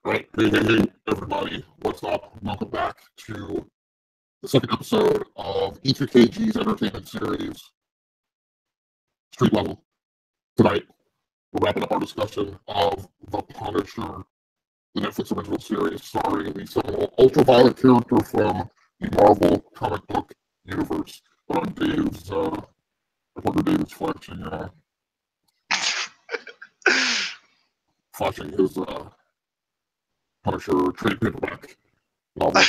All right, hey, everybody, what's up? Welcome back to the second episode of E2KG's entertainment series, Street Level. Tonight, we're wrapping up our discussion of The Punisher, the Netflix original series starring the seminal ultraviolet character from the Marvel comic book universe. But on reporter David's flashing his Punisher trade paperback novel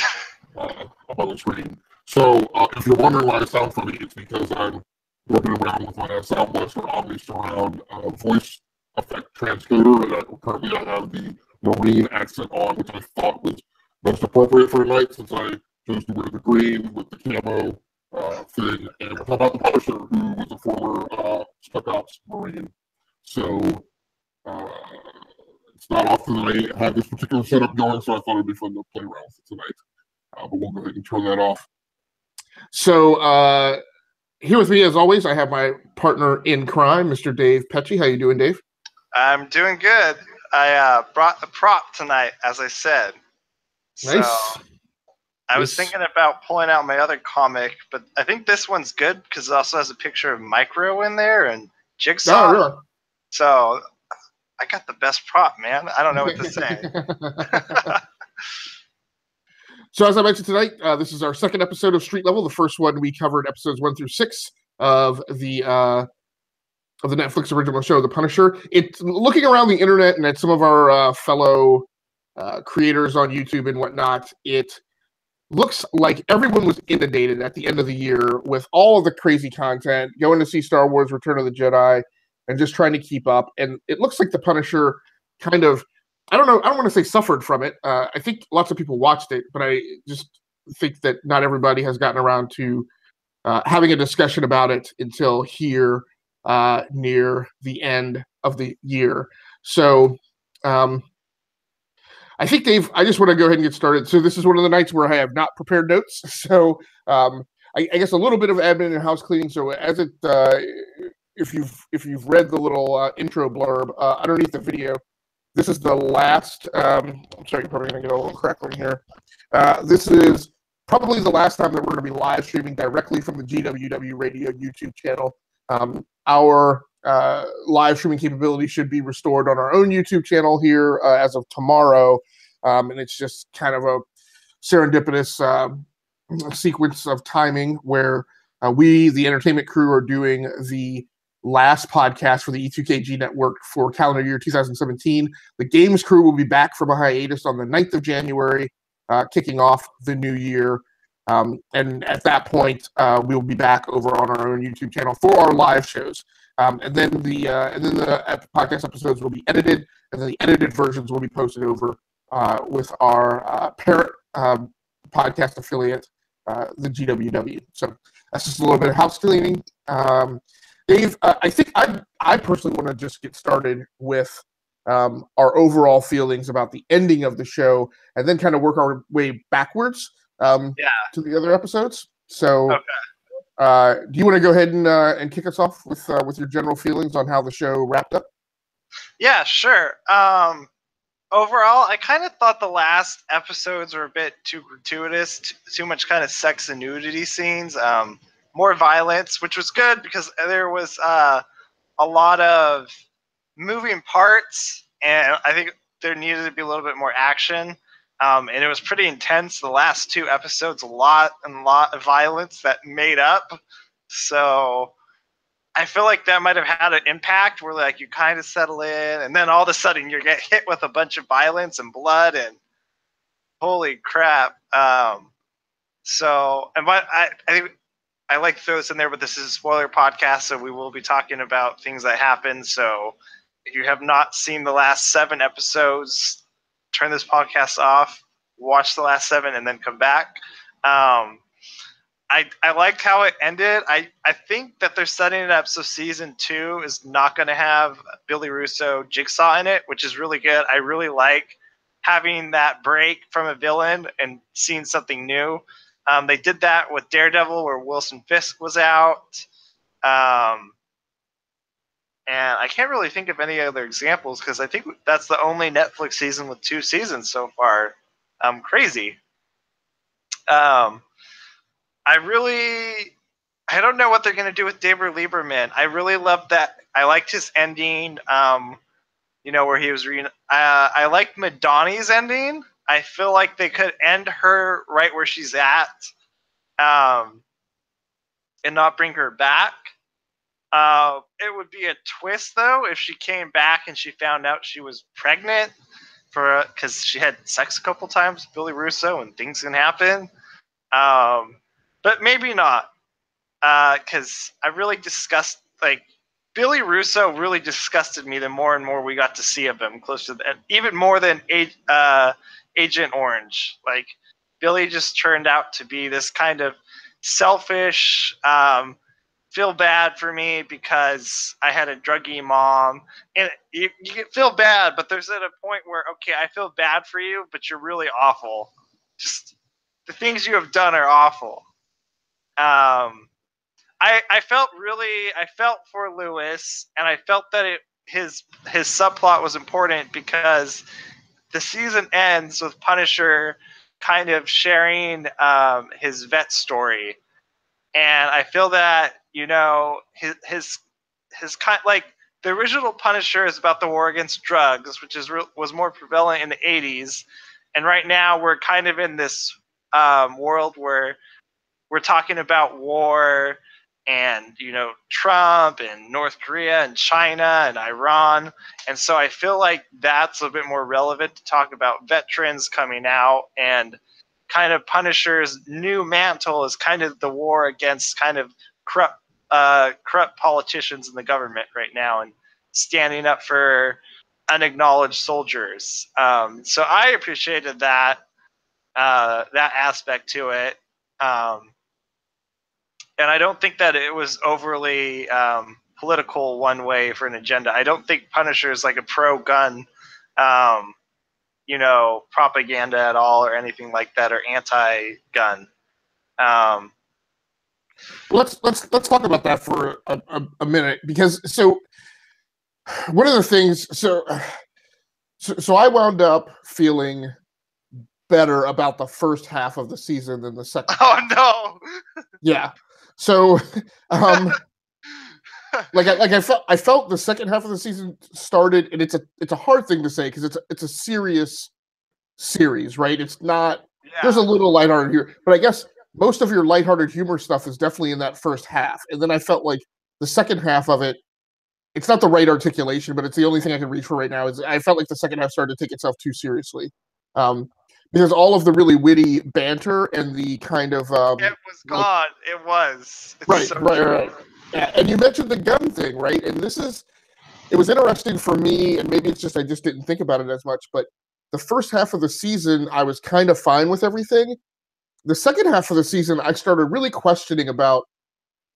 up on the screen. So if you're wondering why I sound funny, it's because I'm working around with my Southwest or Omni Surround voice effect transcoder, and currently I have the Marine accent on, which I thought was most appropriate for tonight since I chose to wear the green with the camo thing. And we're talking about the Punisher, who was a former Spec Ops Marine. So it's not often I have this particular setup going, so I thought it'd be fun to play around with it tonight. But we'll go ahead and turn that off. So here with me, as always, I have my partner in crime, Mr. Dave Pecci. How you doing, Dave? I'm doing good. I brought the prop tonight, as I said. Nice. So I was thinking about pulling out my other comic, but I think this one's good because it also has a picture of Micro in there and Jigsaw. Oh, really? So I got the best prop, man. I don't know what to say. So as I mentioned tonight, this is our second episode of Street Level. The first one we covered episodes 1 through 6 of the Netflix original show, The Punisher. It's looking around the internet and at some of our fellow creators on YouTube and whatnot. It looks like everyone was inundated at the end of the year with all of the crazy content, going to see Star Wars Return of the Jedi and just trying to keep up. And it looks like The Punisher kind of, I don't want to say suffered from it. I think lots of people watched it, but I just think that not everybody has gotten around to having a discussion about it until here near the end of the year. So I think, Dave, I just want to go ahead and get started. So this is one of the nights where I have not prepared notes. So I guess a little bit of admin and house cleaning. So as it, if you've read the little intro blurb underneath the video, this is the last. I'm sorry, you're probably going to get a little crackling here. This is probably the last time that we're going to be live streaming directly from the GWW Radio YouTube channel. Our live streaming capability should be restored on our own YouTube channel here as of tomorrow. And it's just kind of a serendipitous sequence of timing where we, the entertainment crew, are doing the last podcast for the E2KG network for calendar year 2017. The games crew will be back from a hiatus on the 9th of January, kicking off the new year. And at that point, we'll be back over on our own YouTube channel for our live shows. And then the podcast episodes will be edited, and then the edited versions will be posted over with our parent podcast affiliate, the GWW. So that's just a little bit of house cleaning. Dave, I think I personally want to just get started with our overall feelings about the ending of the show, and then kind of work our way backwards to the other episodes. So, do you want to go ahead and kick us off with your general feelings on how the show wrapped up? Yeah, sure. Overall, I kind of thought the last episodes were a bit too gratuitous, too much kind of sex and nudity scenes. More violence, which was good because there was a lot of moving parts, and I think there needed to be a little bit more action. And it was pretty intense. The last 2 episodes, a lot of violence that made up. So I feel like that might have had an impact where like you kind of settle in, and then all of a sudden you get hit with a bunch of violence and blood, and holy crap. So, and I think I like to throw this in there, but this is a spoiler podcast, so we will be talking about things that happen. So if you have not seen the last 7 episodes, turn this podcast off, watch the last 7, and then come back. I liked how it ended. I think that they're setting it up so season 2 is not going to have Billy Russo Jigsaw in it, which is really good. I really like having that break from a villain and seeing something new. They did that with Daredevil, where Wilson Fisk was out. And I can't really think of any other examples because I think that's the only Netflix season with 2 seasons so far. Crazy. Um, I don't know what they're going to do with David Lieberman. I really loved that. I liked his ending, where he was I liked Madani's ending. I feel like they could end her right where she's at, and not bring her back. It would be a twist, though, if she came back and she found out she was pregnant because she had sex a couple times with Billy Russo and things can happen. But maybe not, because I really Billy Russo really disgusted me the more and more we got to see of him close to even more than Agent Orange. Like, Billy just turned out to be this kind of selfish, feel bad for me because I had a druggy mom. And you feel bad, but there's at a point where, okay, I feel bad for you, but you're really awful. Just the things you have done are awful. I felt for Lewis, and I felt that his subplot was important because the season ends with Punisher kind of sharing his vet story, and I feel that his kind, like, the original Punisher is about the war against drugs, which was more prevalent in the 80s, and right now we're kind of in this world where we're talking about war and Trump and North Korea and China and Iran, and so I feel like that's a bit more relevant to talk about veterans coming out, and kind of Punisher's new mantle is kind of the war against kind of corrupt politicians in the government right now and standing up for unacknowledged soldiers. So I appreciated that aspect to it. And I don't think that it was overly political one way for an agenda. I don't think Punisher is like a pro-gun, propaganda at all or anything like that, or anti-gun. Let's talk about that for a minute, because one of the things so I wound up feeling better about the first half of the season than the second. Oh no! Yeah. So, I felt the second half of the season started, and it's a hard thing to say because it's a serious series, right? It's not. Yeah. There's a little lighthearted here, but I guess most of your lighthearted humor stuff is definitely in that first half, and then I felt like the second half of it. It's not the right articulation, but it's the only thing I can reach for right now. Is I felt like the second half started to take itself too seriously. Because all of the really witty banter and the kind of it was gone. It was. It's right, so right. Yeah, and you mentioned the gun thing, right? And it was interesting for me, and maybe it's just I just didn't think about it as much. But the first half of the season, I was kind of fine with everything. The second half of the season, I started really questioning about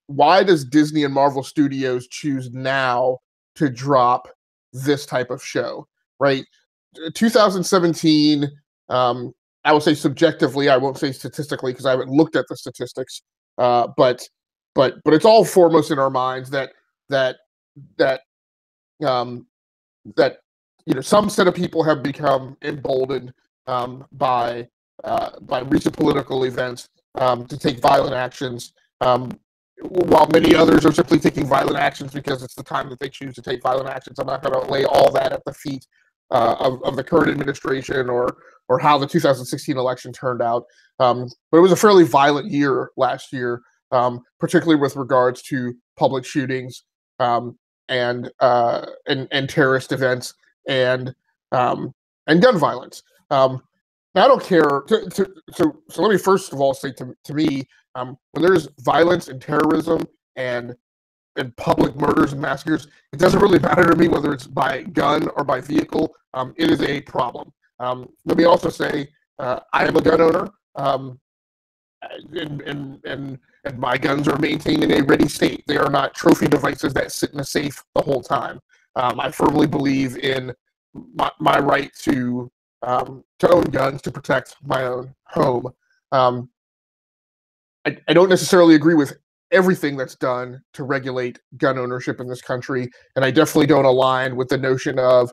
why does Disney and Marvel Studios choose now to drop this type of show, right? 2017. I will say subjectively, I won't say statistically because I haven't looked at the statistics. But it's all foremost in our minds that some set of people have become emboldened by recent political events to take violent actions, while many others are simply taking violent actions because it's the time that they choose to take violent actions. I'm not going to lay all that at the feet of the current administration or how the 2016 election turned out. But it was a fairly violent year last year, particularly with regards to public shootings and terrorist events and gun violence. Now, I don't care. So let me first of all say to me, when there's violence and terrorism and public murders and massacres, it doesn't really matter to me whether it's by gun or by vehicle. It is a problem. Let me also say I am a gun owner, and my guns are maintained in a ready state. They are not trophy devices that sit in a safe the whole time. I firmly believe in my right to own guns to protect my own home. I don't necessarily agree with everything that's done to regulate gun ownership in this country, and I definitely don't align with the notion of,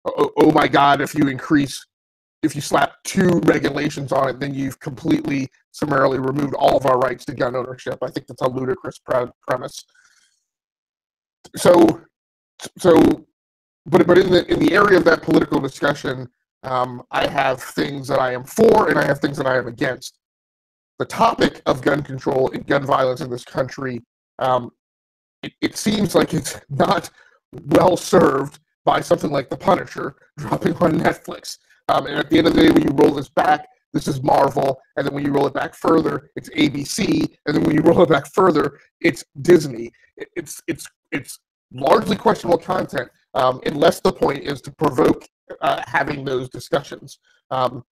oh my God, if you slap 2 regulations on it, then you've completely summarily removed all of our rights to gun ownership. I think that's a ludicrous premise. So, but in the area of that political discussion, I have things that I am for and I have things that I am against. The topic of gun control and gun violence in this country, it seems like it's not well served by something like The Punisher dropping on Netflix. And at the end of the day, when you roll this back, this is Marvel, and then when you roll it back further, it's ABC, and then when you roll it back further, it's Disney. It's largely questionable content, unless the point is to provoke having those discussions. And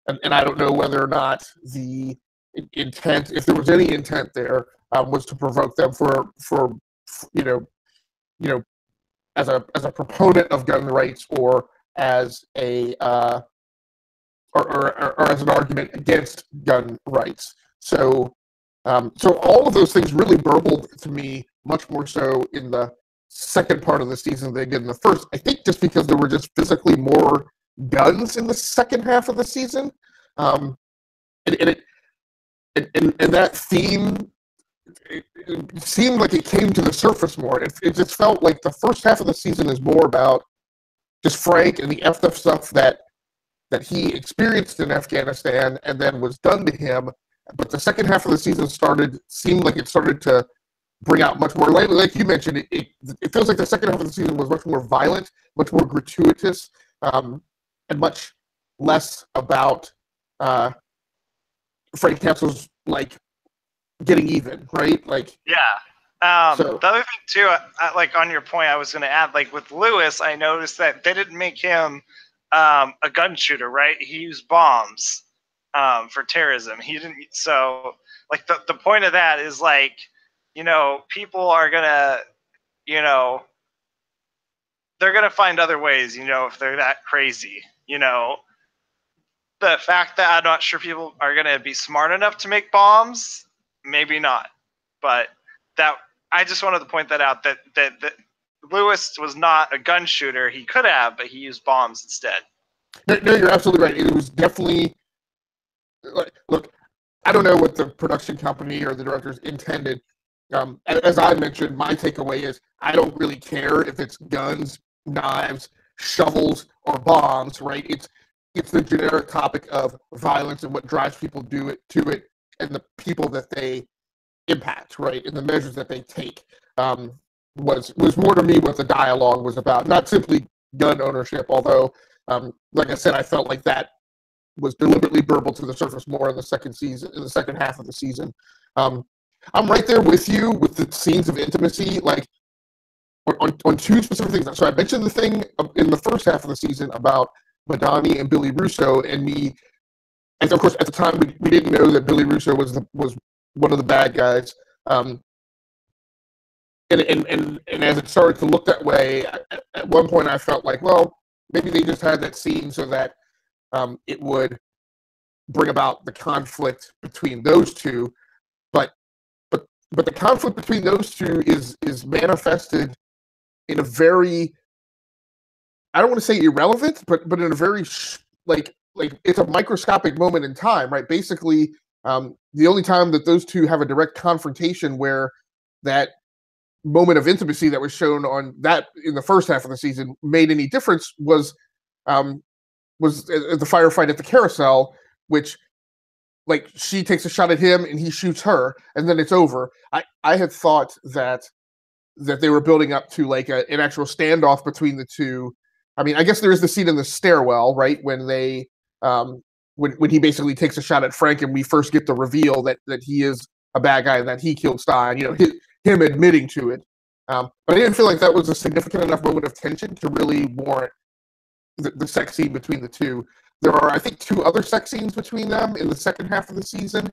I don't know whether or not the intent, if there was any intent there, was to provoke them for as a proponent of gun rights, or as a or as an argument against gun rights. So all of those things really burbled to me much more so in the second part of the season than they did in the first. I think just because there were just physically more guns in the second half of the season, and that theme, it seemed like it came to the surface more. It just felt like the first half of the season is more about just Frank and the effed up stuff that he experienced in Afghanistan and then was done to him. But the second half of the season seemed like it started to bring out much more. Like you mentioned, it feels like the second half of the season was much more violent, much more gratuitous, and much less about Frank Castle's like getting even, right? Like, yeah. The other thing too, like on your point, I was going to add, like with Lewis, I noticed that they didn't make him a gun shooter, right? He used bombs for terrorism. He didn't. So, like the point of that is like, people are gonna, they're gonna find other ways, if they're that crazy, The fact that I'm not sure people are gonna be smart enough to make bombs, maybe not. But that I just wanted to point that out, that Lewis was not a gun shooter. He could have, but he used bombs instead. No, you're absolutely right. It was definitely, look, I don't know what the production company or the directors intended. As I mentioned, my takeaway is I don't really care if it's guns, knives, shovels, or bombs, right? It's the generic topic of violence and what drives people to it, and the people that they impact, right, and the measures that they take. Was more to me what the dialogue was about, not simply gun ownership. Although, like I said, I felt like that was deliberately burbled to the surface more in the second half of the season. I'm right there with you with the scenes of intimacy, like on 2 specific things. So I mentioned the thing in the first half of the season about Madani and Billy Russo, and me. And of course, at the time, we didn't know that Billy Russo was one of the bad guys. And as it started to look that way, at one point I felt like, well, maybe they just had that scene so that it would bring about the conflict between those two. But the conflict between those two is manifested in a very, I don't want to say irrelevant, but in a very like it's a microscopic moment in time, right? Basically, the only time that those two have a direct confrontation where that moment of intimacy that was shown on that in the first half of the season made any difference was the firefight at the carousel, which, like, she takes a shot at him and he shoots her, and then it's over. I had thought that they were building up to like an actual standoff between the two. I mean, I guess there is the scene in the stairwell, right, when they when he basically takes a shot at Frank, and we first get the reveal that he is a bad guy and that he killed Stein. Him admitting to it. But I didn't feel like that was a significant enough moment of tension to really warrant the sex scene between the two. There are, I think, 2 other sex scenes between them in the second half of the season,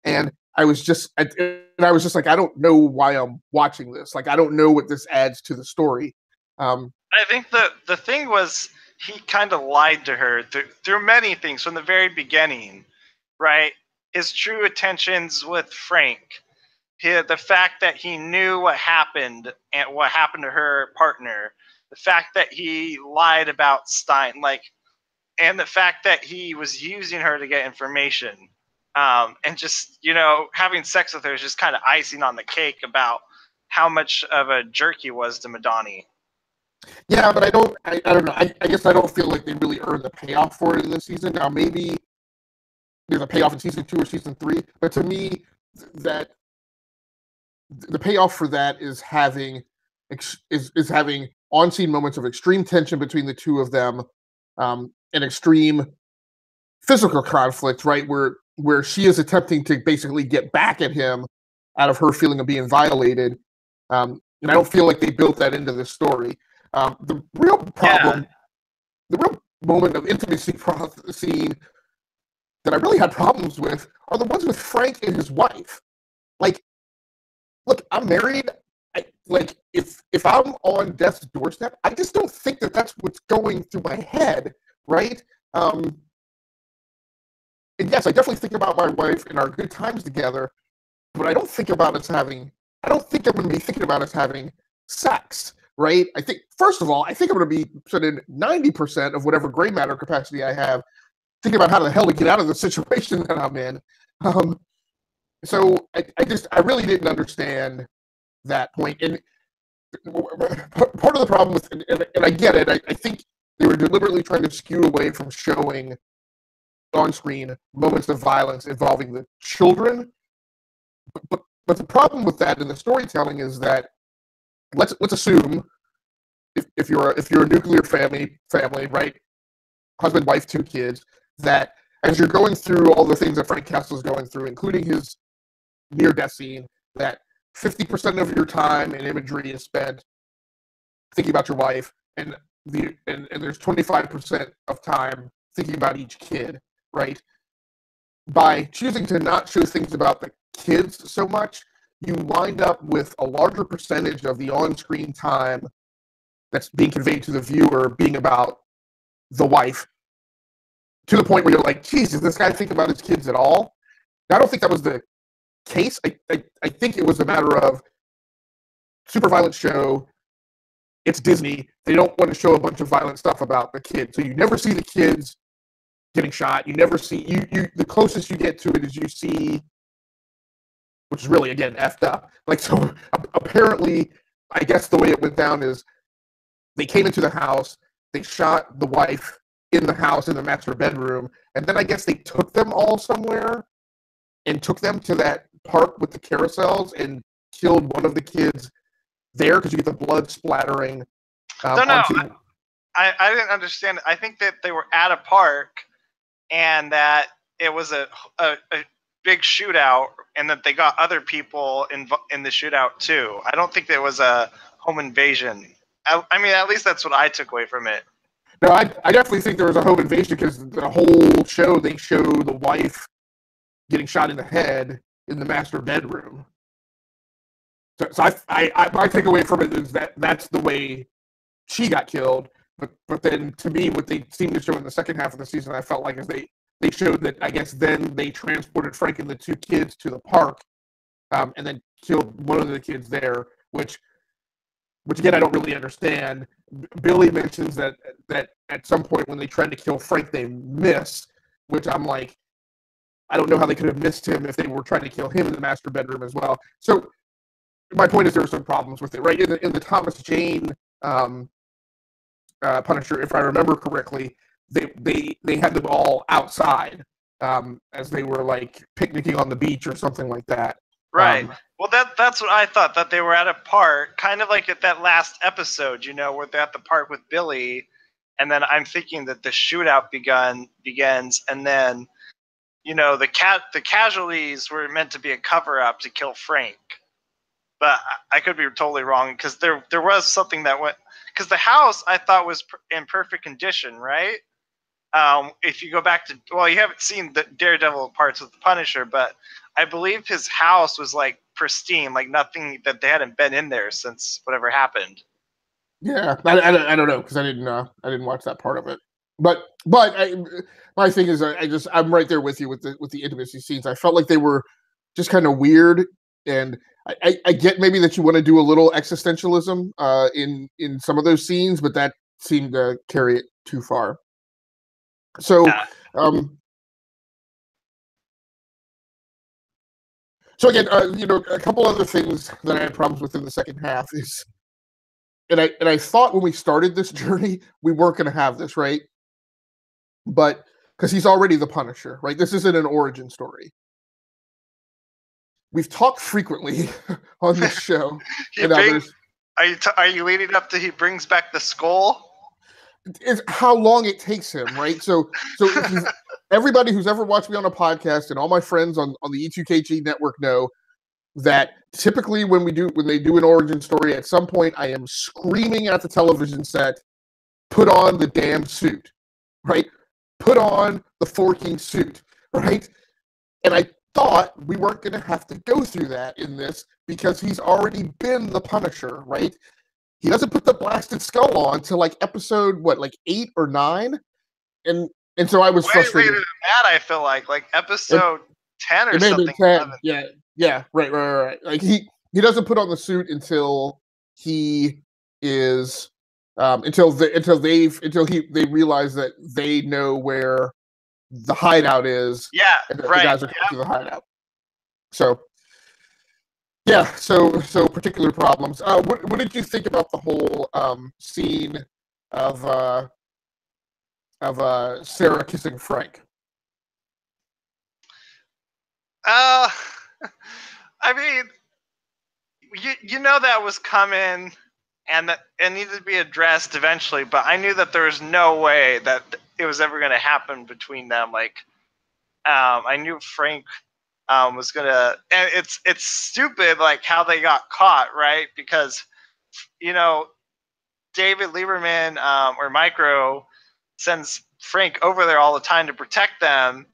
and I was just like, I don't know why I'm watching this. Like, I don't know what this adds to the story. I think the thing was, he kind of lied to her through many things from the very beginning, right? His true intentions with Frank, the fact that he knew what happened and what happened to her partner, the fact that he lied about Stein, like, and the fact that he was using her to get information, and just, you know, having sex with her is just kind of icing on the cake about how much of a jerk he was to Madani. Yeah, but I don't know. I guess I don't feel like they really earned the payoff for it in this season. Now, maybe there's a payoff in season 2 or season 3, but to me, that the payoff for that is having having on-scene moments of extreme tension between the two of them, and extreme physical conflict, right? Where she is attempting to basically get back at him out of her feeling of being violated. And I don't feel like they built that into the story. The real problem, the real moment of intimacy scene that I really had problems with are the ones with Frank and his wife. Like, look, I'm married. If I'm on death's doorstep, I just don't think that that's what's going through my head, right? And yes, I definitely think about my wife and our good times together, but I don't think about us having. I don't think I'm going to be thinking about us having sex, right? I think, first of all, I think I'm going to be spending 90% of whatever gray matter capacity I have thinking about how the hell to get out of the situation that I'm in. So I really didn't understand that point. And part of the problem with, and I get it, I think they were deliberately trying to skew away from showing on-screen moments of violence involving the children. But the problem with that in the storytelling is that let's assume if you're a nuclear family, right, husband, wife, 2 kids, that as you're going through all the things that Frank Castle is going through, including his near-death scene, that 50% of your time and imagery is spent thinking about your wife, and there's 25% of time thinking about each kid, right? By choosing to not show things about the kids so much, you wind up with a larger percentage of the on-screen time that's being conveyed to the viewer being about the wife, to the point where you're like, geez, does this guy think about his kids at all? Now, I don't think that was the case. I think it was a matter of super violent show. It's Disney. They don't want to show a bunch of violent stuff about the kids. So you never see the kids getting shot. You never see, the closest you get to it is you see, which is really, again, effed up. Like, so apparently, I guess the way it went down is they came into the house, they shot the wife in the house in the master bedroom, and then I guess they took them all somewhere and took them to that park with the carousels and killed one of the kids there because you get the blood splattering. I didn't understand. I think that they were at a park and that it was a big shootout and that they got other people in the shootout too. I don't think there was a home invasion. I mean, at least that's what I took away from it. No, I definitely think there was a home invasion because the whole show, they show the wife getting shot in the head in the master bedroom. So my takeaway from it is that that's the way she got killed. But then, to me, what they seemed to show in the second half of the season, I felt like, is they showed that, I guess, then they transported Frank and the 2 kids to the park, and then killed one of the kids there, which again, I don't really understand. Billy mentions that at some point when they tried to kill Frank, they miss, which I'm like, I don't know how they could have missed him if they were trying to kill him in the master bedroom as well. So my point is there were some problems with it, right? In the Thomas Jane Punisher, if I remember correctly, they had them all outside as they were like picnicking on the beach or something like that. Right. Well, that's what I thought, that they were at a park, kind of like at that last episode, you know, where they're at the park with Billy, and then I'm thinking that the shootout begins, and then, you know, the casualties were meant to be a cover-up to kill Frank. But I could be totally wrong, because there was something that went, because the house I thought was in perfect condition, right? If you go back to, well, you haven't seen the Daredevil parts with the Punisher, but I believe his house was like pristine, like nothing, that they hadn't been in there since whatever happened. Yeah, I don't know, because I didn't watch that part of it. But my thing is, I'm right there with you with the intimacy scenes. I felt like they were just kind of weird And I get maybe that you want to do a little existentialism in some of those scenes, but that seemed to carry it too far. So, so again, a couple other things that I had problems with in the second half is, and I thought when we started this journey we weren't going to have this, right? But because he's already the Punisher, right? This isn't an origin story. We've talked frequently on this show and others. Are you leading up to he brings back the skull? Is how long it takes him, right? So if everybody who's ever watched me on a podcast and all my friends on the E2KG network know that typically when they do an origin story, at some point I am screaming at the television set, put on the damn suit, right? Put on the forking suit, right? And I thought we weren't going to have to go through that in this because he's already been the Punisher, right? He doesn't put the blasted skull on till like episode 8 or 9, and so I was frustrated. Later than that, I feel like episode 10 or something. 10. Yeah, right. Like he doesn't put on the suit until he is until they realize that they know where the hideout is. Yeah, and right. The guys are coming to the hideout. So. Yeah, so particular problems. What did you think about the whole scene of Sarah kissing Frank? I mean, you know that was coming, and that it needed to be addressed eventually. But I knew that there was no way that it was ever going to happen between them. I knew Frank was gonna, and it's stupid how they got caught, right? Because David Lieberman or Micro sends Frank over there all the time to protect them,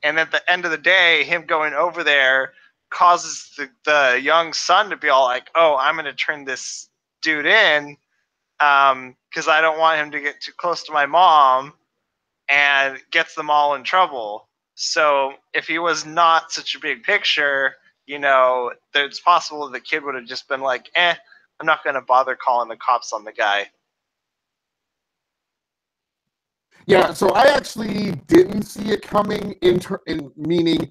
and at the end of the day, him going over there causes the young son to be all like, "Oh, I'm gonna turn this dude in because I don't want him to get too close to my mom," and gets them all in trouble. So if he was not such a big picture, it's possible the kid would have just been like, I'm not going to bother calling the cops on the guy. Yeah, so I actually didn't see it coming in meaning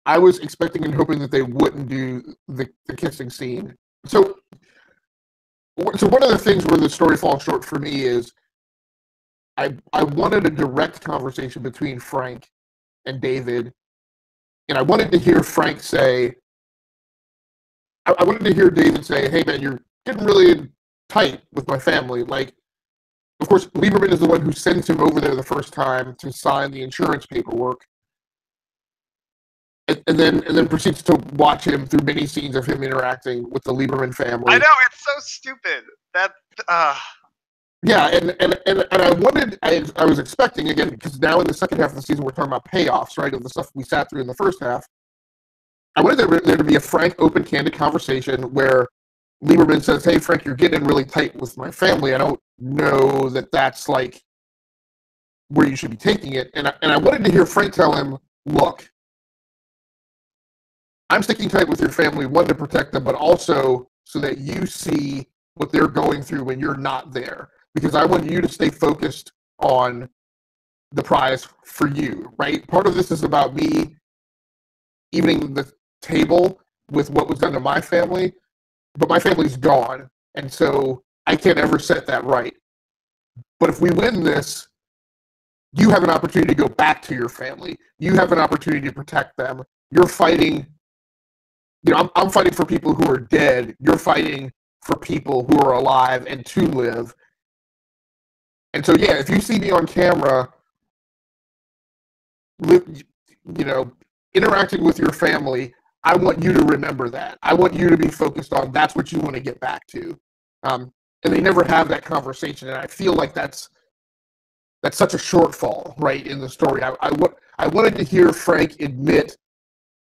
I was expecting and hoping that they wouldn't do the kissing scene. So one of the things where the story falls short for me is I wanted a direct conversation between Frank and David, and I wanted to hear Frank say, I wanted to hear David say, "Hey man, you're getting really tight with my family." Of course, Lieberman is the one who sends him over there the first time to sign the insurance paperwork, and then proceeds to watch him through many scenes of him interacting with the Lieberman family. I know, it's so stupid. Yeah, and I was expecting, again, because now in the second half of the season we're talking about payoffs, right, of the stuff we sat through in the first half. I wanted there to be a frank, open, candid conversation where Lieberman says, "Hey, Frank, you're getting really tight with my family. I don't know that that's where you should be taking it." And I wanted to hear Frank tell him, "Look, I'm sticking tight with your family, one, to protect them, but also so that you see what they're going through when you're not there. Because I want you to stay focused on the prize for you," right? Part of this is about me evening the table with what was done to my family, but my family's gone, and so I can't ever set that right. But if we win this, you have an opportunity to go back to your family. You have an opportunity to protect them. You're fighting, I'm fighting for people who are dead. You're fighting for people who are alive and to live. And so, yeah, if you see me on camera, interacting with your family, I want you to remember that. I want you to be focused on that's what you want to get back to. And they never have that conversation, and I feel like that's such a shortfall, right, in the story. I wanted to hear Frank admit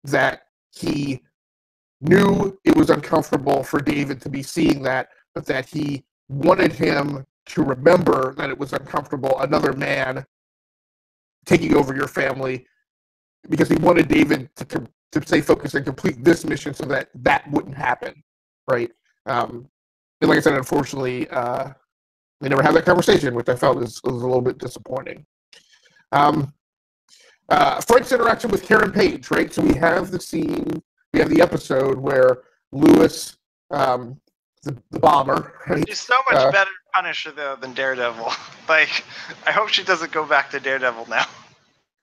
that he knew it was uncomfortable for David to be seeing that, but that he wanted him to remember that it was uncomfortable, another man taking over your family, because he wanted David to to stay focused and complete this mission so that that wouldn't happen, right? And like I said, unfortunately, they never had that conversation, which I felt was a little bit disappointing. Frank's interaction with Karen Page, right? So we have the episode where Lewis, the bomber, right? She's so much better Punisher though than Daredevil. Like, I hope she doesn't go back to Daredevil now.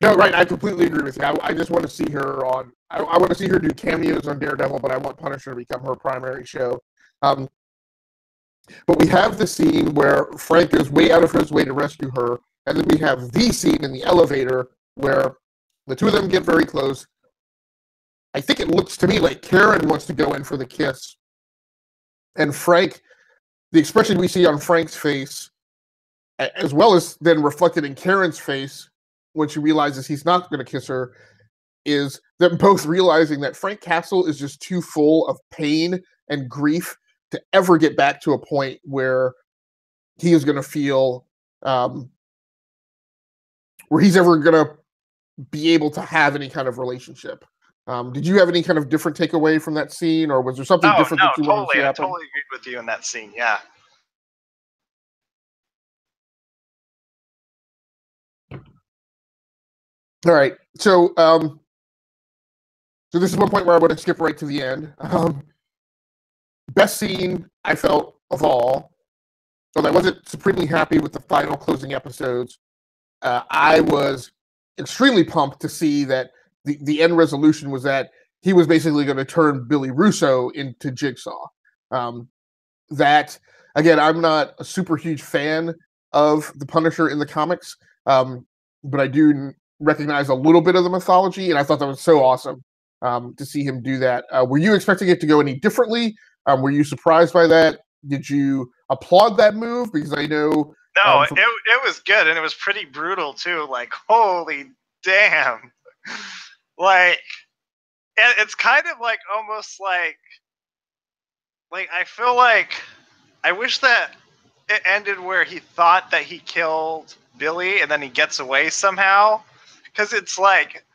No, right. I completely agree with you. I just want to see her on. I want to see her do cameos on Daredevil, but I want Punisher to become her primary show. But we have the scene where Frank goes way out of his way to rescue her, and then we have the scene in the elevator where the two of them get very close. I think it looks to me like Karen wants to go in for the kiss, and Frank, the expression we see on Frank's face, as well as then reflected in Karen's face when she realizes he's not going to kiss her, is them both realizing that Frank Castle is just too full of pain and grief to ever get back to a point where he is going to feel, where he's ever going to be able to have any kind of relationship. Did you have any kind of different takeaway from that scene, or was there something different that you wanted to see happen? I totally agreed with you in that scene, yeah. All right, so this is one point where I want to skip right to the end. Best scene I felt of all, although I wasn't supremely happy with the final closing episodes, I was extremely pumped to see that the end resolution was that he was basically going to turn Billy Russo into Jigsaw. That, again, I'm not a super huge fan of the Punisher in the comics, but I do recognize a little bit of the mythology, and I thought that was so awesome to see him do that. Were you expecting it to go any differently? Were you surprised by that? Did you applaud that move? Because I know... No, it was good, and it was pretty brutal, too. Like, holy damn. Like, it's kind of like, almost like I feel like, I wish that it ended where he thought that he killed Billy, and then he gets away somehow. Because it's like,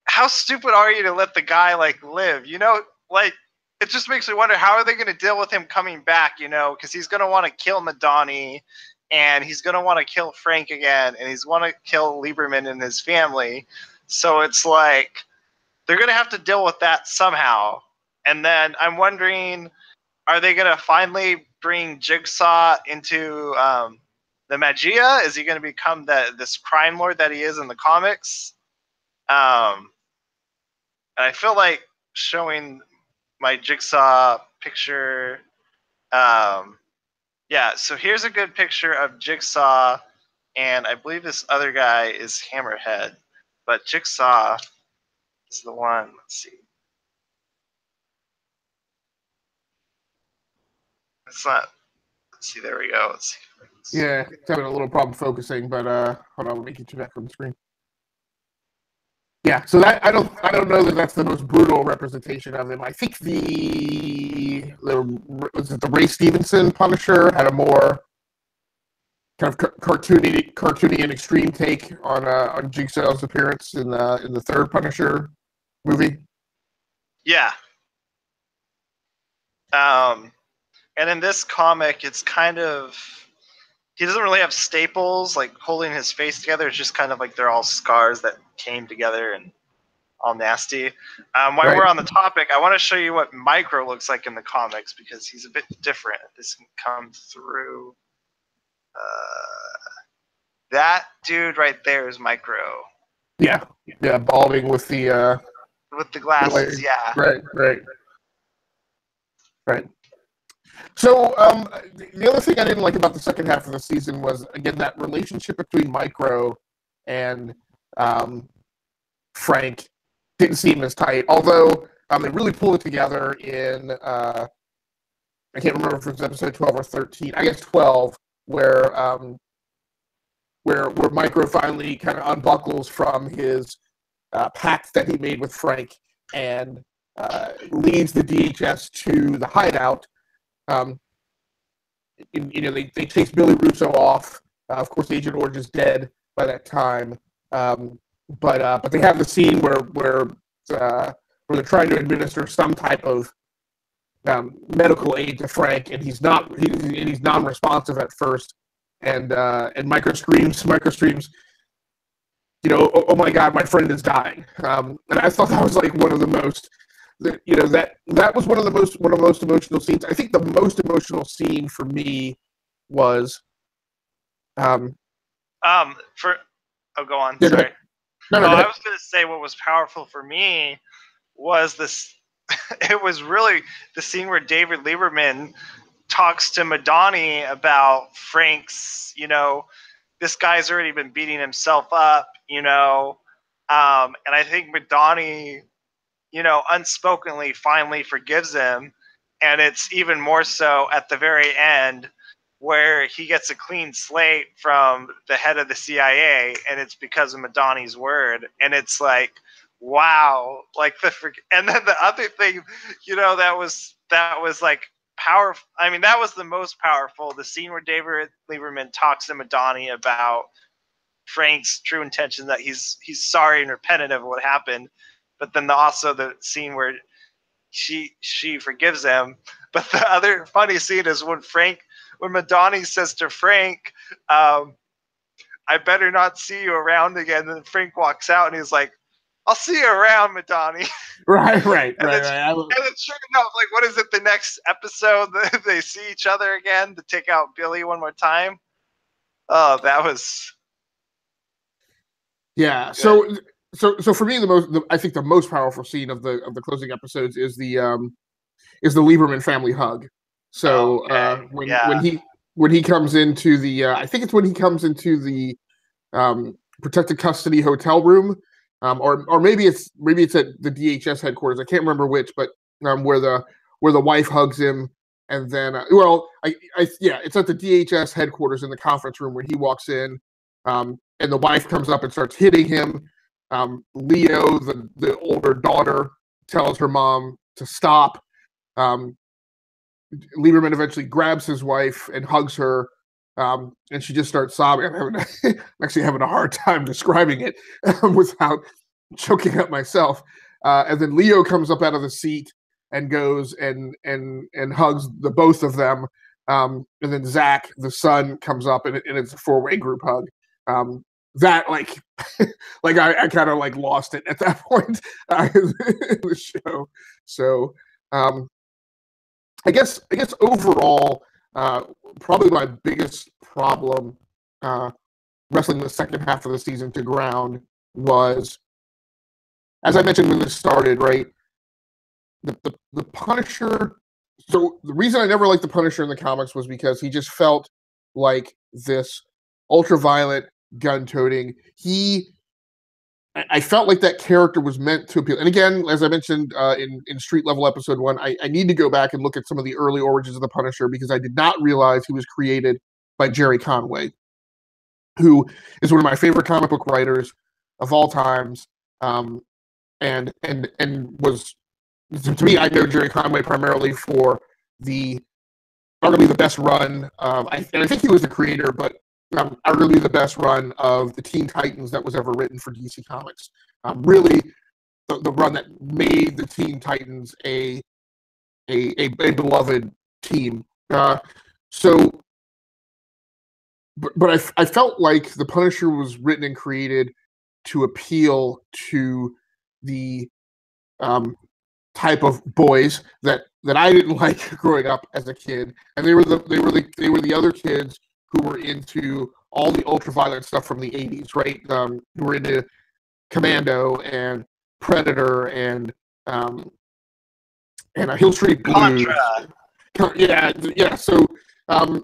how stupid are you to let the guy, like, live? You know, like, it just makes me wonder, how are they going to deal with him coming back, you know? Because he's going to want to kill Madani, and he's going to want to kill Frank again, and he's want to kill Lieberman and his family. So it's like, they're going to have to deal with that somehow. And then I'm wondering, are they going to finally bring Jigsaw into the Magia? Is he going to become this crime lord that he is in the comics? And I feel like showing my Jigsaw picture. Yeah, so here's a good picture of Jigsaw, and I believe this other guy is Hammerhead, but Jigsaw is the one. Let's see. It's not. Let's see. There we go. Let's see. Yeah, it's having a little problem focusing, but hold on, let me get you back on the screen. Yeah, so that I don't know that that's the most brutal representation of him. I think the Ray Stevenson Punisher had a more kind of cartoony and extreme take on Jigsaw's appearance in the third Punisher movie. Yeah. And in this comic, it's kind of, he doesn't really have staples like holding his face together. It's just kind of like they're all scars that came together and all nasty. While we're on the topic, I want to show you what Micro looks like in the comics because he's a bit different. This can come through. That dude right there is Micro. Yeah, balding with the glasses. Yeah. Right. So the other thing I didn't like about the second half of the season was, again, that relationship between Micro and Frank didn't seem as tight. Although they really pulled it together in I can't remember if it was episode 12 or 13. I guess 12, where Micro finally kind of unbuckles from his pact that he made with Frank and leads the DHS to the hideout. They chase Billy Russo off. Of course, Agent Orange is dead by that time. But they have the scene where where they're trying to administer some type of medical aid to Frank, and he's non-responsive at first, and Micro screams, oh my God, my friend is dying, and I thought that was like one of the most, that was one of the most emotional scenes. I think the most emotional scene for me was, go on. Yeah, sorry. No, I was going to say what was powerful for me was this. It was really the scene where David Lieberman talks to Madani about Frank's, this guy's already been beating himself up, and I think Madani, unspokenly finally forgives him, and it's even more so at the very end where he gets a clean slate from the head of the CIA, and it's because of Madani's word, and it's like, wow, like and then the other thing, that was like powerful. I mean, that was the most powerful. The scene where David Lieberman talks to Madani about Frank's true intention, that he's sorry and repentant of what happened, but then also the scene where she forgives him. But the other funny scene is when Madani says to Frank, I better not see you around again. And then Frank walks out and he's like, I'll see you around, Madani. Right. And then sure enough, like, what is it, the next episode, they see each other again to take out Billy one more time? Oh, that was... Yeah, good. So for me, I think the most powerful scene of the closing episodes is the Lieberman family hug. So when he comes into the I think it's when he comes into the protected custody hotel room, or maybe it's at the DHS headquarters. I can't remember which, but where the wife hugs him, and then it's at the DHS headquarters in the conference room where he walks in, and the wife comes up and starts hitting him. Leo, the older daughter, tells her mom to stop. Lieberman eventually grabs his wife and hugs her, and she just starts sobbing. I'm actually having a hard time describing it without choking up myself. And then Leo comes up out of the seat and goes and hugs the both of them. And then Zach, the son, comes up, and it's a four-way group hug. That I kind of like lost it at that point in the show. So I guess overall, probably my biggest problem wrestling the second half of the season to ground was, as I mentioned when this started, right? The Punisher. So the reason I never liked the Punisher in the comics was because he just felt like this ultra-violent, gun-toting. I felt like that character was meant to appeal. And again, as I mentioned in Street Level Episode 1, I need to go back and look at some of the early origins of the Punisher, because I did not realize he was created by Jerry Conway, who is one of my favorite comic book writers of all times, and was, to me, I know Jerry Conway primarily for arguably the best run. I think he was the creator, but arguably the best run of the Teen Titans that was ever written for DC Comics. Really, the run that made the Teen Titans a beloved team. But I felt like the Punisher was written and created to appeal to the type of boys that I didn't like growing up as a kid, and they were the other kids who were into all the ultraviolet stuff from the 80s, right? Who were into Commando and Predator and Hill Street Blues. Contra. Yeah. So, and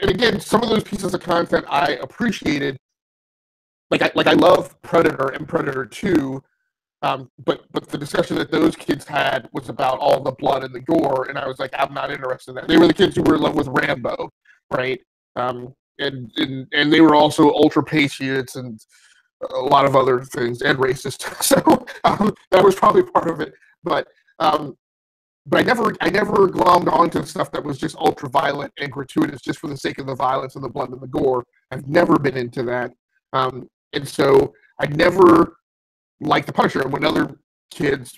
again, some of those pieces of content I appreciated. Like I love Predator and Predator 2, but the discussion that those kids had was about all the blood and the gore, and I was like, I'm not interested in that. They were the kids who were in love with Rambo, right? And they were also ultra patriots and a lot of other things, and racist. So that was probably part of it. But I never glommed onto stuff that was just ultra violent and gratuitous just for the sake of the violence and the blood and the gore. I've never been into that, and so I never liked the Punisher. And when other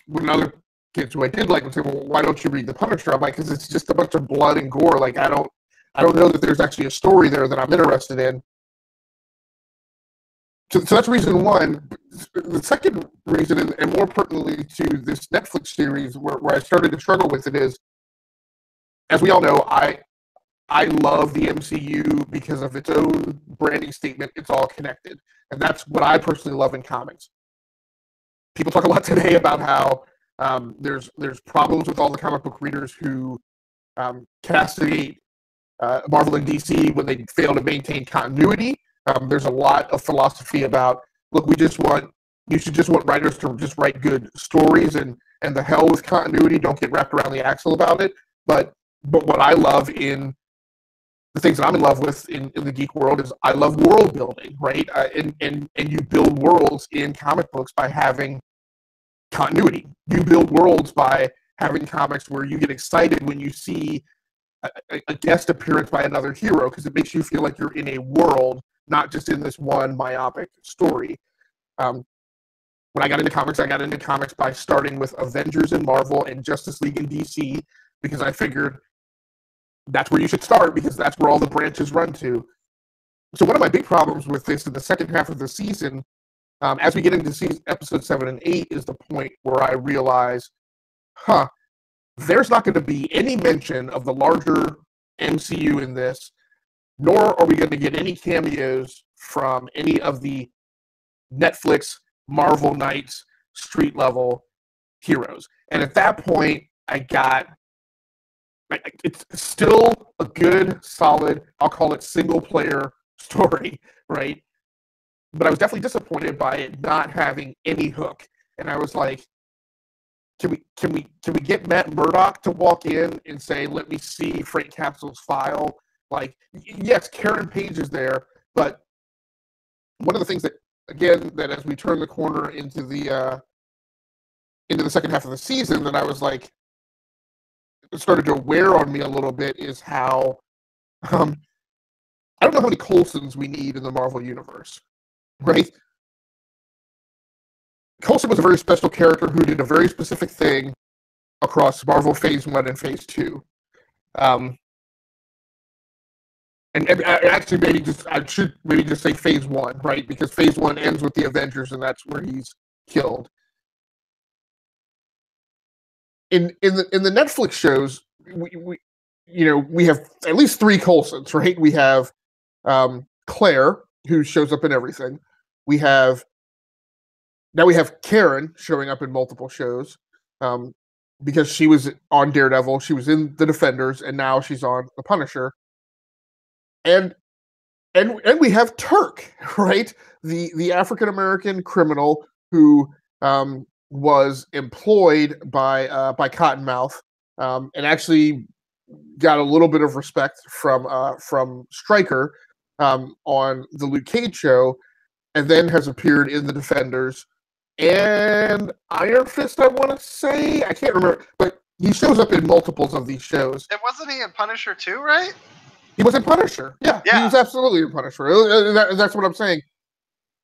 when other kids who I did like would say, well, why don't you read The Punisher? I'm like, because it's just a bunch of blood and gore. Like, I don't know that there's actually a story there that I'm interested in. So that's reason one. The second reason, and more pertinently to this Netflix series, where I started to struggle with it is, as we all know, I love the MCU because of its own branding statement. It's all connected. And that's what I personally love in comics. People talk a lot today about how there's problems with all the comic book readers who castigate Marvel and DC when they fail to maintain continuity. There's a lot of philosophy about, look, you should just want writers to just write good stories, and the hell with continuity. Don't get wrapped around the axle about it. But what I love in the things that I'm in love with in the geek world is I love world building, right? And you build worlds in comic books by having continuity. You build worlds by having comics where you get excited when you see a guest appearance by another hero, because it makes you feel like you're in a world, not just in this one myopic story. When I got into comics by starting with Avengers in Marvel and Justice League in DC, because I figured that's where you should start, because that's where all the branches run to. So one of my big problems with this in the second half of the season, as we get into episode 7 and 8, is the point where I realize, there's not going to be any mention of the larger MCU in this, nor are we going to get any cameos from any of the Netflix Marvel Knights street level heroes. And at that point, it's still a good, solid, I'll call it single player story, right? But I was definitely disappointed by it not having any hook. And I was like, can we get Matt Murdock to walk in and say, let me see Frank Capsule's file? Like, yes, Karen Page is there, but one of the things that as we turn the corner into the second half of the season, that I was like, it started to wear on me a little bit, is how I don't know how many Coulsons we need in the Marvel universe, right? Coulson was a very special character who did a very specific thing across Marvel Phase 1 and Phase 2. And actually, I should just say Phase 1, right? Because Phase 1 ends with the Avengers, and that's where he's killed. In the Netflix shows, we have at least 3 Coulsons, right? We have Claire, who shows up in everything. Now we have Karen showing up in multiple shows, because she was on Daredevil, she was in The Defenders, and now she's on The Punisher. And we have Turk, right? The African American criminal who was employed by Cottonmouth, and actually got a little bit of respect from Stryker on the Luke Cage show, and then has appeared in The Defenders and Iron Fist, I want to say. I can't remember, but he shows up in multiples of these shows. And wasn't he in Punisher too, right? He was in Punisher. Yeah. He was absolutely in Punisher. That's what I'm saying.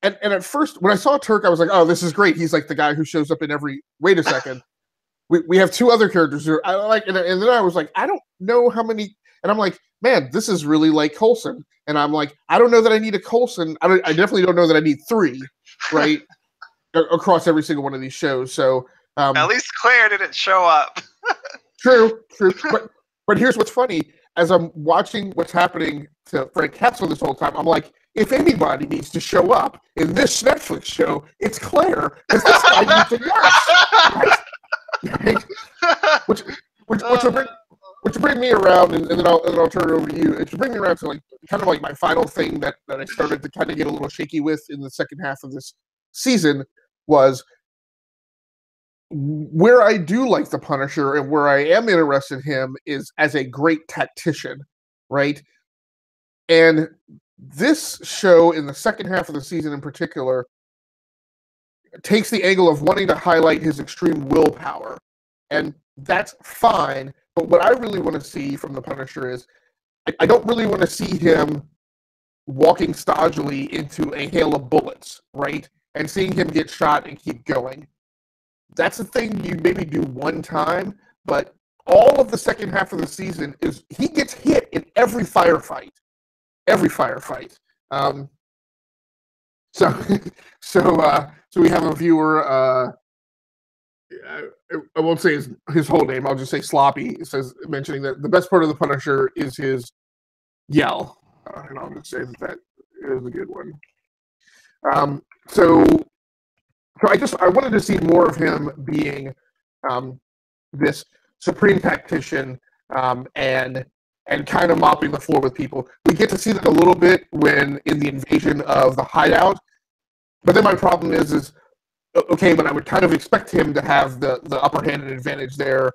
And at first, when I saw Turk, I was like, oh, this is great. He's like the guy who shows up in every... Wait a second. we have 2 other characters who I like, and then I was like, I don't know how many... And I'm like, man, this is really like Coulson. And I'm like, I don't know that I need a Coulson. I definitely don't know that I need 3, right? Across every single one of these shows. So at least Claire didn't show up. True. But here's what's funny. As I'm watching what's happening to Frank Capsule this whole time, I'm like, if anybody needs to show up in this Netflix show, it's Claire, because this guy needs a nurse. Right? Which will bring me around, and then I'll turn it over to you. It should bring me around to like my final thing that I started to kind of get a little shaky with in the second half of this season, was where I do like the Punisher and where I am interested in him is as a great tactician, right? And this show, in the second half of the season in particular, takes the angle of wanting to highlight his extreme willpower. And that's fine, but what I really want to see from the Punisher is, I don't really want to see him walking stodgily into a hail of bullets, right? And seeing him get shot and keep going. that's a thing you maybe do one time, but all of the second half of the season is he gets hit in every firefight. Every firefight. So so we have a viewer. I won't say his whole name. I'll just say Sloppy. It says mentioning that the best part of the Punisher is his yell, and I'll just say that is a good one. So I wanted to see more of him being this supreme tactician and kind of mopping the floor with people. We get to see that a little bit when in the invasion of the hideout, but then my problem is okay, but I would kind of expect him to have the upper hand and advantage there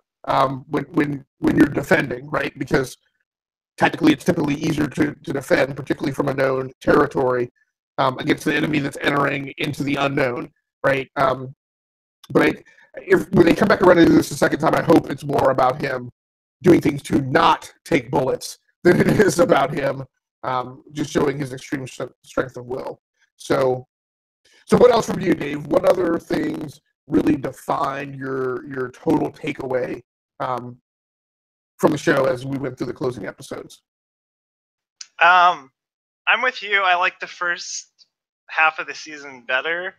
when you're defending, right? Because tactically it's typically easier to defend, particularly from a known territory, against the enemy that's entering into the unknown, right? But when they come back around and do this the second time, I hope it's more about him doing things to not take bullets than it is about him just showing his extreme strength of will. So what else from you, Dave? What other things really defined your total takeaway from the show as we went through the closing episodes? I'm with you. I like the first half of the season better.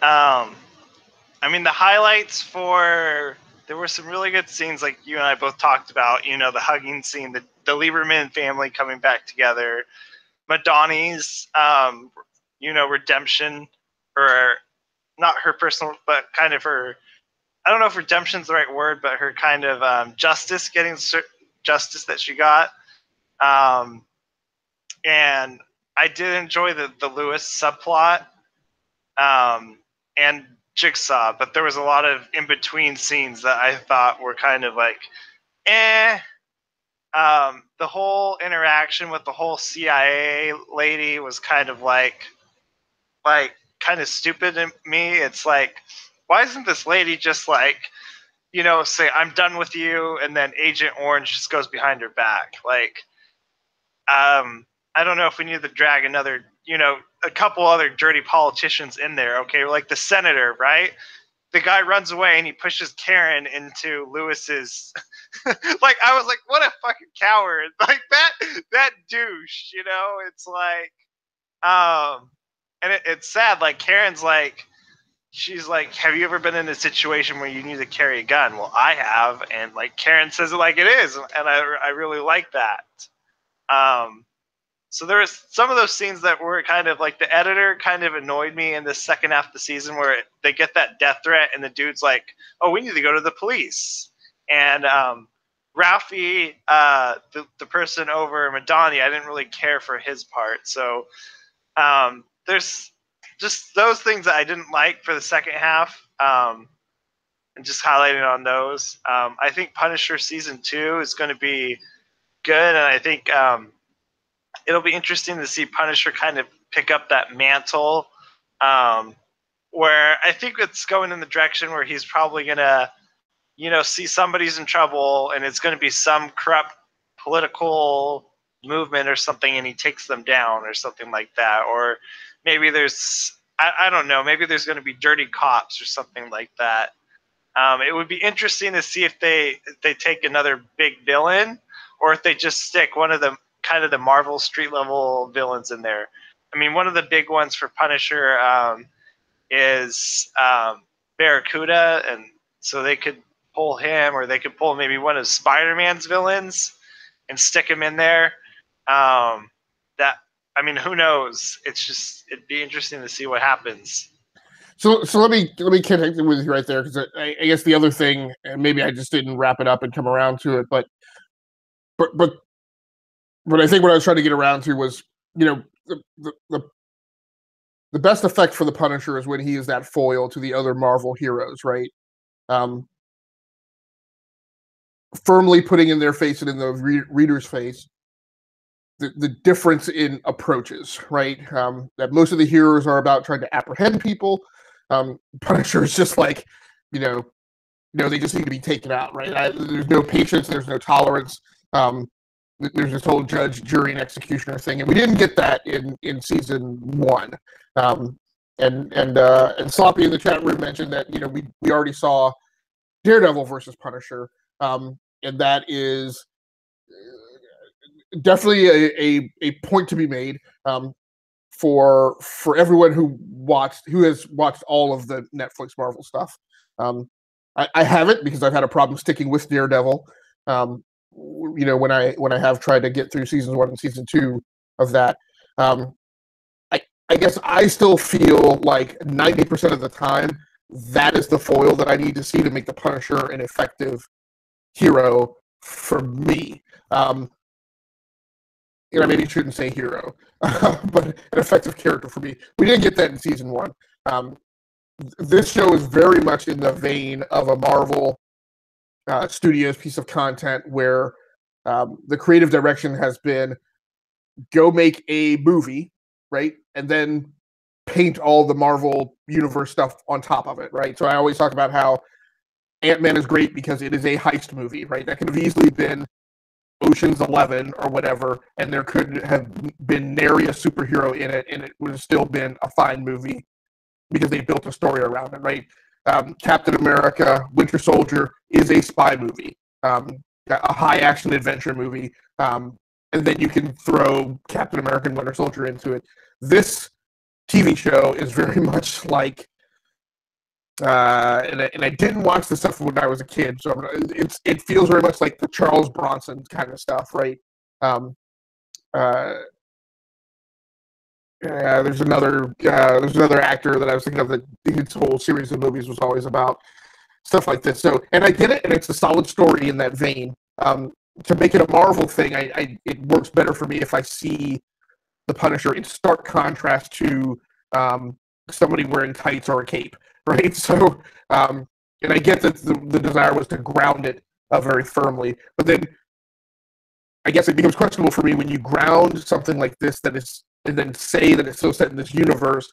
I mean, the highlights there were some really good scenes like you and I both talked about, the hugging scene, the Lieberman family coming back together, Madani's, redemption, or not her personal, but kind of her, I don't know if redemption's the right word, but her kind of justice, getting justice that she got. And I did enjoy the Lewis subplot and Jigsaw, but there was a lot of in-between scenes that I thought were kind of like, the whole interaction with the whole CIA lady was kind of like kind of stupid to me. It's like, why isn't this lady just like, say, I'm done with you, and then Agent Orange just goes behind her back? Like, I don't know if we need to drag another, a couple other dirty politicians in there. Okay, like the senator, right? The guy runs away and he pushes Karen into Lewis's. Like, I was like, what a fucking coward! Like that douche. It's like, and it's sad. Like, Karen's like, she's like, have you ever been in a situation where you need to carry a gun? Well, I have, and like Karen says it like it is, and I really like that. So there was some of those scenes that were kind of like, the editor kind of annoyed me in the second half of the season, where they get that death threat and the dude's like, oh, we need to go to the police. And Ralphie, the person over Madani, I didn't really care for his part. So there's just those things that I didn't like for the second half, and just highlighting on those. I think Punisher Season 2 is going to be good, and I think it'll be interesting to see Punisher kind of pick up that mantle, where I think it's going in the direction where he's probably going to, see somebody's in trouble and it's going to be some corrupt political movement or something, and he takes them down or something like that. Or maybe there's, I don't know, maybe there's going to be dirty cops or something like that. It would be interesting to see if they take another big villain, or if they just stick one of them, kind of the Marvel street level villains in there. I mean, one of the big ones for Punisher is Barracuda, and so they could pull him, or they could pull maybe one of Spider-Man's villains and stick him in there. Who knows? It'd be interesting to see what happens. So let me connect with you right there, because I guess the other thing, and maybe I just didn't wrap it up and come around to it, but I think what I was trying to get around to was, the best effect for the Punisher is when he is that foil to the other Marvel heroes, right? Firmly putting in their face and in the reader's face the difference in approaches, right? That most of the heroes are about trying to apprehend people. Punisher is just like, they just need to be taken out, right? There's no patience, there's no tolerance. There's this whole judge, jury, and executioner thing, and we didn't get that in season 1. And Sloppy in the chat room mentioned that we already saw Daredevil versus Punisher, and that is definitely a point to be made for everyone who has watched all of the Netflix Marvel stuff. I haven't, because I've had a problem sticking with Daredevil. When I have tried to get through seasons 1 and season 2 of that. I guess I still feel like 90% of the time that is the foil that I need to see to make the Punisher an effective hero for me. Maybe you shouldn't say hero, but an effective character for me. We didn't get that in season 1. This show is very much in the vein of a Marvel Studios piece of content where the creative direction has been go make a movie, right? And then paint all the Marvel Universe stuff on top of it, right? So I always talk about how Ant-Man is great because it is a heist movie, right? That could have easily been Ocean's 11 or whatever, and there could have been nary a superhero in it, and it would have still been a fine movie because they built a story around it, right? Captain America, Winter Soldier is a spy movie, a high-action adventure movie, and then you can throw Captain America and Winter Soldier into it. This TV show is very much like, and I didn't watch the stuff when I was a kid, so it feels very much like the Charles Bronson kind of stuff, right? There's another actor that I was thinking of that his whole series of movies was always about stuff like this. So, and I get it, and it's a solid story in that vein. To make it a Marvel thing, it works better for me if I see the Punisher in stark contrast to somebody wearing tights or a cape, right? So, and I get that the desire was to ground it very firmly, but then I guess it becomes questionable for me when you ground something like this and then say that it's so set in this universe.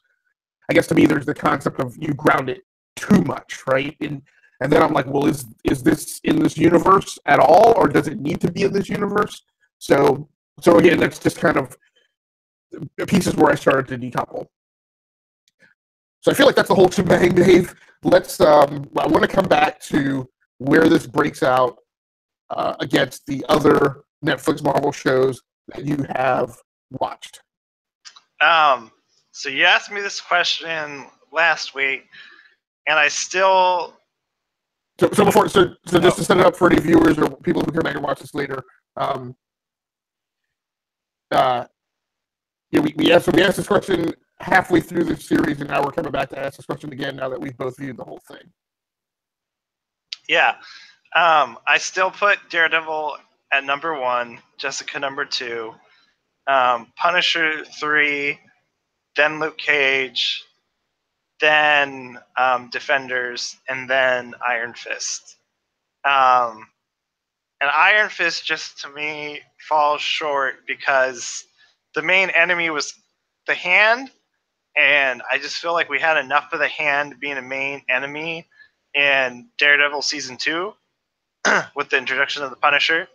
I guess to me, there's the concept of you ground it too much, right? And then I'm like, well, is this in this universe at all, or does it need to be in this universe? So again, that's just kind of pieces where I started to decouple. So I feel like that's the whole shebang, Dave. I want to come back to where this breaks out against the other Netflix Marvel shows that you have watched. So you asked me this question last week, and I still. So just to set it up for any viewers or people who come back and watch this later, we asked this question halfway through the series, and now we're coming back to ask this question again now that we've both viewed the whole thing. Yeah. I still put Daredevil at number 1, Jessica number 2, Punisher 3, then Luke Cage, then Defenders, and then Iron Fist. And Iron Fist just to me falls short because the main enemy was the Hand, and I just feel like we had enough of the Hand being a main enemy in Daredevil season 2 with the introduction of the Punisher.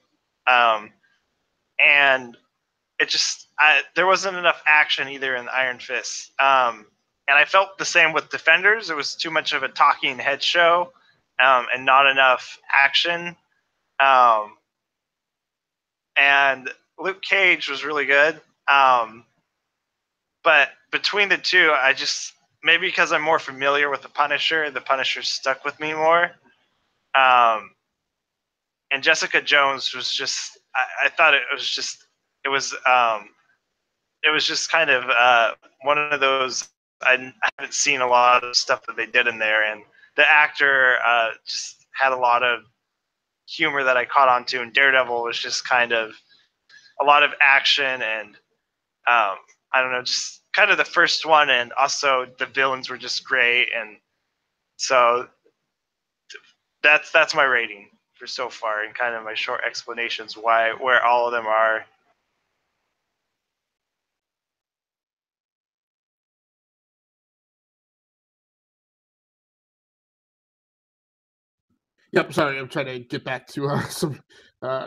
And it just there wasn't enough action either in Iron Fist. And I felt the same with Defenders. It was too much of a talking head show and not enough action. And Luke Cage was really good. But between the two, maybe because I'm more familiar with the Punisher stuck with me more. And Jessica Jones was just, I thought it was just kind of one of those, I haven't seen a lot of stuff that they did in there, and the actor just had a lot of humor that I caught on to, and Daredevil was just kind of a lot of action, and I don't know, just kind of the first one, and also the villains were just great, and so that's my rating for so far, and kind of my short explanations where all of them are. Yep, sorry, I'm trying to get back to some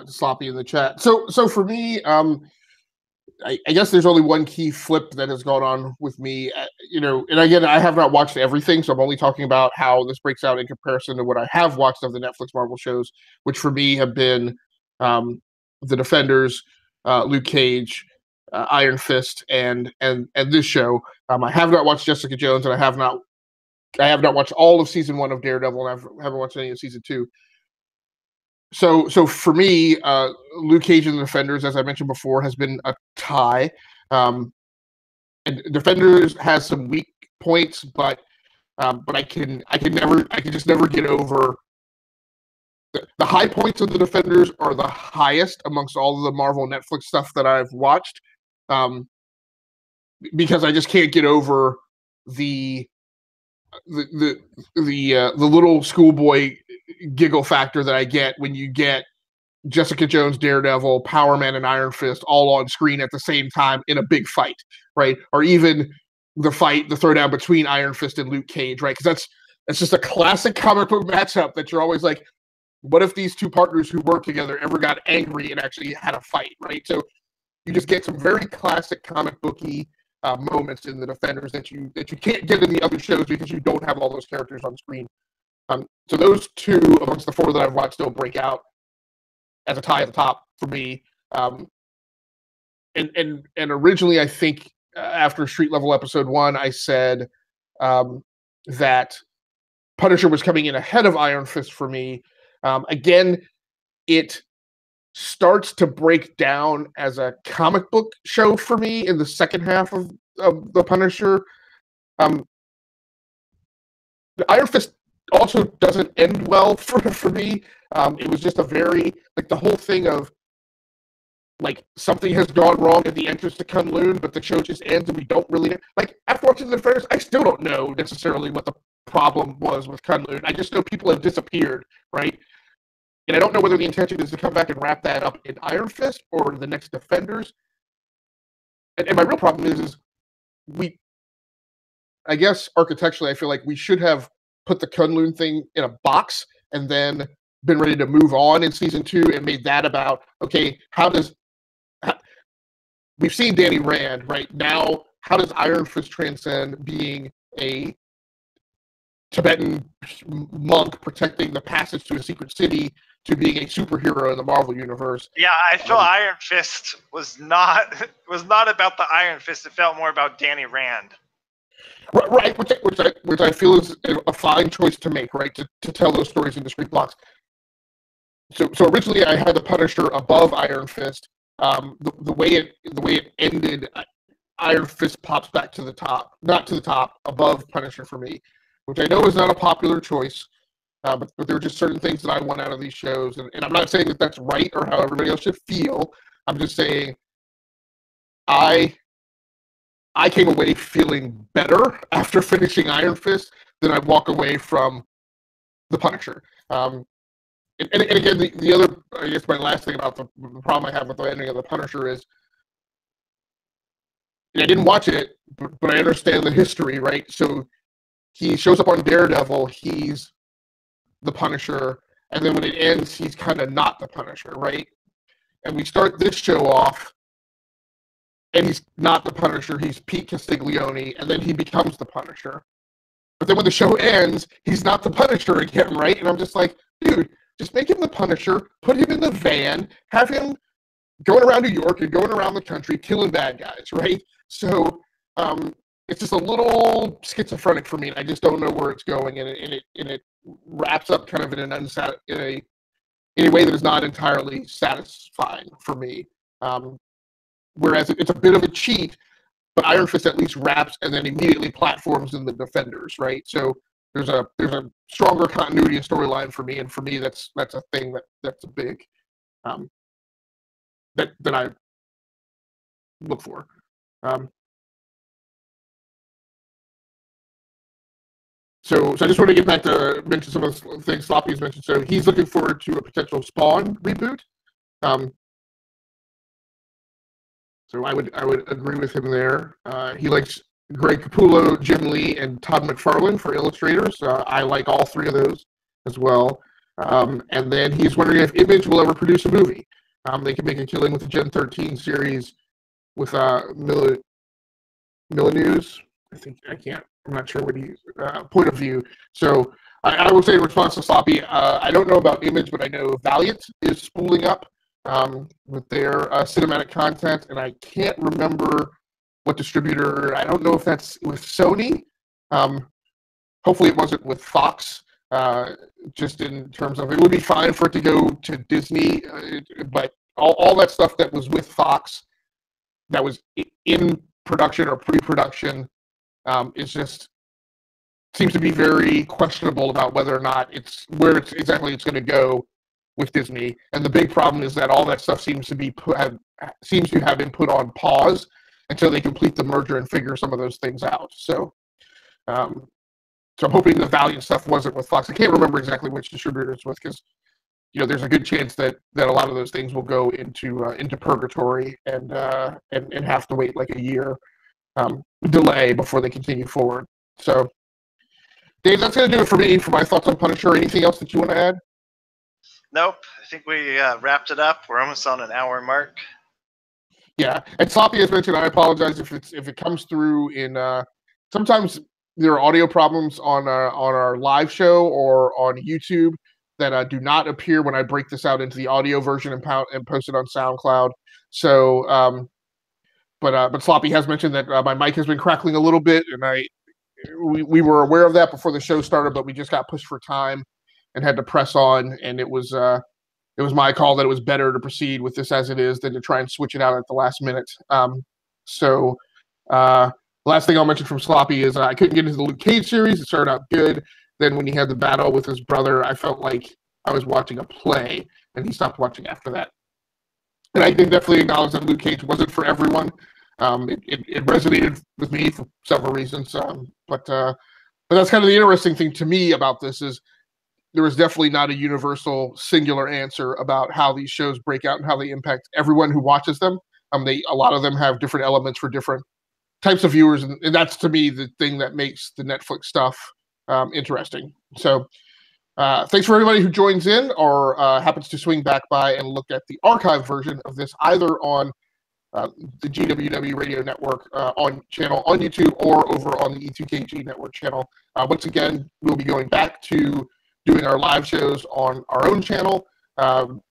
sloppy in the chat. So for me, I guess there's only one key flip that has gone on with me, and again, I have not watched everything, so I'm only talking about how this breaks out in comparison to what I have watched of the Netflix Marvel shows, which for me have been The Defenders, Luke Cage, Iron Fist, and this show. I have not watched Jessica Jones, and I have not watched all of season 1 of Daredevil, and I haven't watched any of season 2. So for me, Luke Cage and the Defenders, as I mentioned before, has been a tie. And Defenders has some weak points, but I can just never get over the high points of the Defenders are the highest amongst all of the Marvel Netflix stuff that I've watched, because I just can't get over the little schoolboy giggle factor that I get when you get Jessica Jones, Daredevil, Power Man, and Iron Fist all on screen at the same time in a big fight, right? Or even the throwdown between Iron Fist and Luke Cage, right? Because that's just a classic comic book matchup that you're always like, what if these two partners who work together ever got angry and actually had a fight, right? So you just get some very classic comic booky moments in the Defenders that you can't get in the other shows because you don't have all those characters on screen. So those two amongst the 4 that I've watched still break out as a tie at the top for me. And originally, I think after Street Level episode 1, I said that Punisher was coming in ahead of Iron Fist for me. Again, it starts to break down as a comic book show for me in the second half of the Punisher. The Iron Fist also doesn't end well for me. It was just a very, like, the whole thing of, like, something has gone wrong at the entrance to Kunlun, but the show just ends and we don't really know. Like, after watching the Defenders, I still don't know necessarily what the problem was with Kunlun. I just know people have disappeared, right? And I don't know whether the intention is to come back and wrap that up in Iron Fist or the next Defenders. And my real problem is I guess architecturally, I feel like we should have put the Kunlun thing in a box and then been ready to move on in season 2 and made that about, okay, we've seen Danny Rand, right? Now, how does Iron Fist transcend being a Tibetan monk protecting the passage to a secret city to being a superhero in the Marvel universe? Yeah, I feel Iron Fist was not about the Iron Fist. It felt more about Danny Rand. Right, which I feel is a fine choice to make, right? To tell those stories in discrete blocks. So originally I had the Punisher above Iron Fist. The way it ended, Iron Fist pops back to the top, not to the top, above Punisher for me, which I know is not a popular choice. But there are just certain things that I want out of these shows, and I'm not saying that that's right or how everybody else should feel. I'm just saying I came away feeling better after finishing Iron Fist than I walk away from the Punisher. And again, the other, I guess my last thing about the problem I have with the ending of the Punisher is, and I didn't watch it, but I understand the history, right? So he shows up on Daredevil, he's the Punisher, and then when it ends, he's kind of not the Punisher, right? And we start this show off, and he's not the Punisher, he's Pete Castiglione, and then he becomes the Punisher. But then when the show ends, he's not the Punisher again, right? And I'm just like, dude, just make him the Punisher, put him in the van, have him going around New York and going around the country killing bad guys, right? So it's just a little schizophrenic for me, and I just don't know where it's going, and it wraps up kind of in a way that is not entirely satisfying for me. Whereas it's a bit of a cheat, but Iron Fist at least wraps and then immediately platforms in the Defenders, right? So there's a stronger continuity and storyline for me, and for me that's a thing that's a big that I look for. So I just want to get back to mention some of the things Sloppy's mentioned. So he's looking forward to a potential Spawn reboot. So I would agree with him there. He likes Greg Capullo, Jim Lee, and Todd McFarlane for illustrators. I like all 3 of those as well. And then he's wondering if Image will ever produce a movie. They can make a killing with the Gen 13 series. with Milanews. I'm not sure what he point of view. So I will say in response to Sloppy, I don't know about Image, but I know Valiant is spooling up with their cinematic content, and I can't remember what distributor. I don't know if that's with Sony. Hopefully it wasn't with Fox. Just in terms of, it would be fine for it to go to Disney, but all that stuff that was with Fox that was in production or pre-production is just seems to be very questionable about whether or not it's exactly it's going to go with Disney. And the big problem is that all that stuff seems to have been put on pause until they complete the merger and figure some of those things out. So I'm hoping the Valiant stuff wasn't with Fox. I can't remember exactly which distributor it's with, because there's a good chance that a lot of those things will go into purgatory and have to wait like a year delay before they continue forward. So, Dave, that's going to do it for me for my thoughts on Punisher. Anything else that you want to add? Nope. I think we wrapped it up. We're almost on an hour mark. Yeah, and Sloppy has mentioned, I apologize if it comes through in sometimes there are audio problems on our live show or on YouTube that do not appear when I break this out into the audio version and post it on SoundCloud. So, but Sloppy has mentioned that my mic has been crackling a little bit, and we were aware of that before the show started, but we just got pushed for time and had to press on, and it was my call that it was better to proceed with this as it is than to try and switch it out at the last minute. So last thing I'll mention from Sloppy is I couldn't get into the Luke Cage series. It started out good. Then when he had the battle with his brother, I felt like I was watching a play, and he stopped watching after that. And I can definitely acknowledge that Luke Cage wasn't for everyone. It resonated with me for several reasons. But that's kind of the interesting thing to me about this is there is definitely not a universal singular answer about how these shows break out and how they impact everyone who watches them. A lot of them have different elements for different types of viewers, and that's to me the thing that makes the Netflix stuff interesting. So thanks for everybody who joins in or happens to swing back by and look at the archive version of this, either on the GWW Radio Network on YouTube or over on the E2KG Network channel. Once again, we'll be going back to doing our live shows on our own channel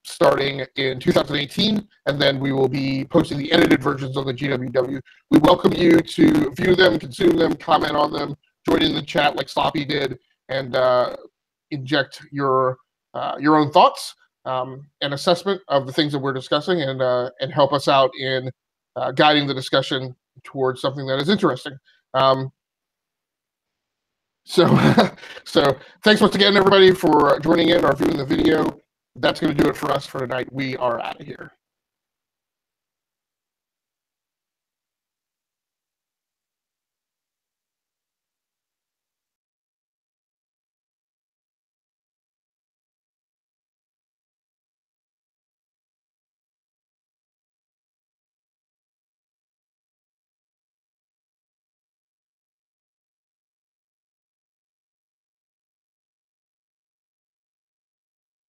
starting in 2018, and then we will be posting the edited versions on the GWW. We welcome you to view them, consume them, comment on them, join in the chat like Sloppy did, and inject your own thoughts and assessment of the things that we're discussing, and help us out in guiding the discussion towards something that is interesting. So thanks once again, everybody, for joining in or viewing the video. That's going to do it for us for tonight. We are out of here.